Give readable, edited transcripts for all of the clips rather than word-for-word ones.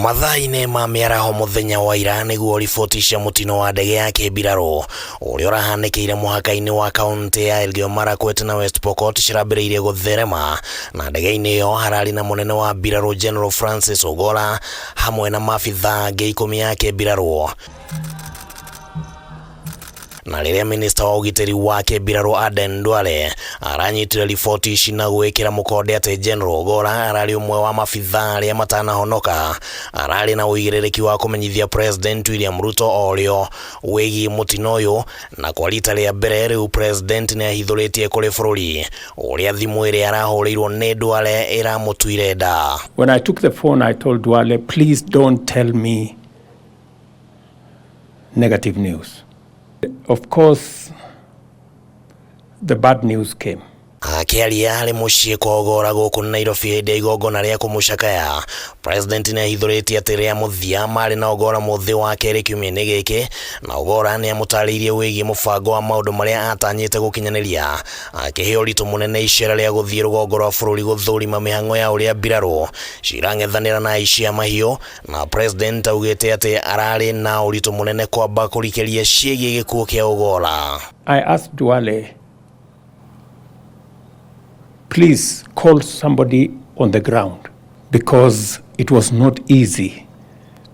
Mathaa-inĩ ma mĩaraho mũthenya wa ira nĩguo riboti cia mũtino wa ndege ya kĩmbirarũ ũrĩa ũrahanĩkĩire mũhaka-inĩ wa kaunti ya Elgeyo Marakwet na West Pokot cirambĩrĩirie gũtherema, na ndege-inĩ ĩyo hararĩ na mũnene wa mbirarũ General Francis Ogolla hamwe na maabitha angĩ 10 ya kĩmbirarũ. Na rĩrĩa minista wa ũgitĩri wa kĩmbirarũ Aden Duale aranyitire riboti ici na gwĩkĩra mũkonde atĩ General Ogolla ararĩ ũmwe wa maabitha arĩa matanahonoka, ararĩ na ũigĩrĩrĩki wa kũmenyithia President William Ruto ũrĩo wĩgiĩ mũtino ũyũ, na kwa rita rĩa mbere rĩu President nĩahithũrĩtie kũrĩ bũrũri ũrĩa thimũ ĩrĩa arahũrĩirwo nĩ Duale ĩramũtuire nda. When I took the phone, I told Duale, please don't tell me negative news. Of course, the bad news came. Akĩaria harĩ mũciĩ kwa Ogolla gũkũ Nairobi hĩndĩ ya igongona rĩa kũmũcakaya, President nĩahithũrĩtie atĩ rĩa mũthia marĩ na Ogolla mũthĩ wa kerĩ kiumia-inĩ gĩkĩ, na Ogolla nĩamũtarĩirie wĩgiĩ mũbango wa maũndũ marĩa atanyĩte gũkinyanĩria, akĩhe ũritũ mũnene icera rĩa gũthiĩ rũgongo rwa bũrũri gũthũrima mĩhang'o ya ũrĩa mbirarũ cirang'ethanĩra na aici a mahiũ, na President augĩte atĩ ararĩ na ũritũ mũnene kwamba kũrikĩria ciĩgiĩ gĩkuũ kĩa Ogolla. I asked Duale, please call somebody on the ground, because it was not easy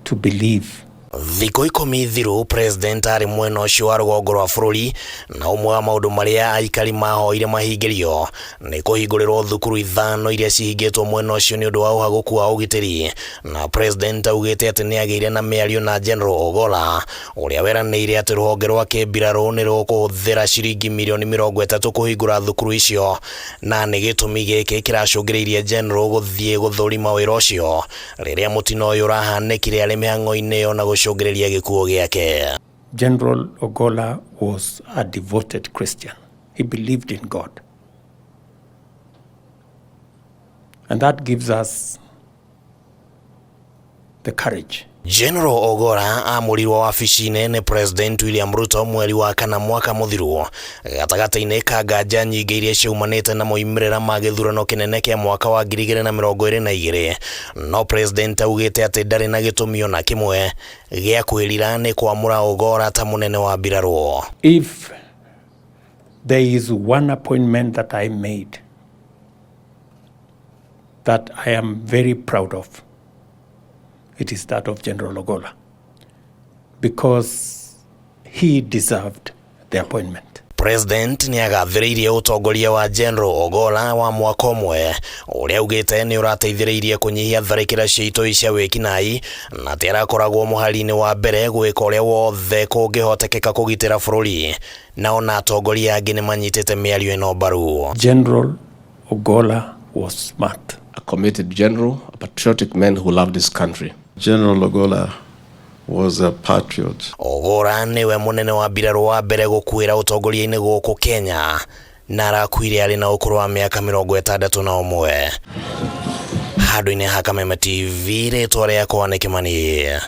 to believe. Thikũ 10 thiru President arĩ mwena ũcio wa rũgongo rwa bũrũri, na ũmwe wa maũndũ marĩa aikari mahoire mahingĩrio nĩ kũhingũrĩrwo thukuru 5 iria cihingĩtwo mwena ũcio nĩ ũndũ wa ũhagũku wa ũgitĩri, na President augĩte atĩ nĩagĩire na mĩario na General Ogolla ũrĩa weranĩire atĩ rũhonge rwa kĩmbirarũ nĩ rũkũhũthĩra ciringi mirioni 30 kũhingũra thukuru icio, na nĩ gĩtũmi gĩkĩ kĩracũngĩrĩirie General gũthiĩ gũthũrima wĩra ũcio rĩrĩa mũtino ũyũ ũrahanĩkire arĩ mĩhang'o-inĩ ĩyo na gũcũngĩrĩria gĩkuũ gĩake. General Ogolla was a devoted Christian. He believed in God. And that gives us the courage. General Ogolla amũrirwo wabici-inĩ nĩ President William Ruto mweri wa kana mwaka mũthiru, gatagatĩ-inĩ ka nganja nyingĩ iria ciumanĩte na moimĩrĩra ma gĩthurano kĩnene kĩa mwaka wa 2022, no President augĩte atĩ ndarĩ na gĩtũmi ona kĩmwe gĩa kwĩrira nĩ kwamũra Ogolla ta mũnene wa mbirarũ. If there is one appointment that I made that I am very proud of, it is that of General Ogolla, because he deserved the appointment. President nĩagathĩrĩirie ũtongoria wa General Ogolla wa mwaka ũmwe ũrĩa augĩte nĩ ũrateithĩrĩirie kũnyihia tharĩkĩra cia itoi cia wĩkinaĩ, na atĩ arakoragwo mũhari-inĩ wa mbere gwĩka ũrĩa wothe kũngĩhotekeka kũgitĩra bũrũri, na ona atongoria angĩ nĩmanyitĩte mĩario ĩno mbaru. General Ogolla was smart. A committed general, a patriotic man who loved his country. General Ogolla was a patriot. Ogolla nĩwe mũnene wa mbirarũ wa mbere gũkuĩra ũtongoria-inĩ gũkũ Kenya, na arakuire arĩ na ũkũrũ wa mĩaka 61. Handũ-inĩ ha Kameme TV, rĩtwa rĩakwa nĩ Kĩmani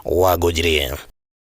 Wangũnjiri.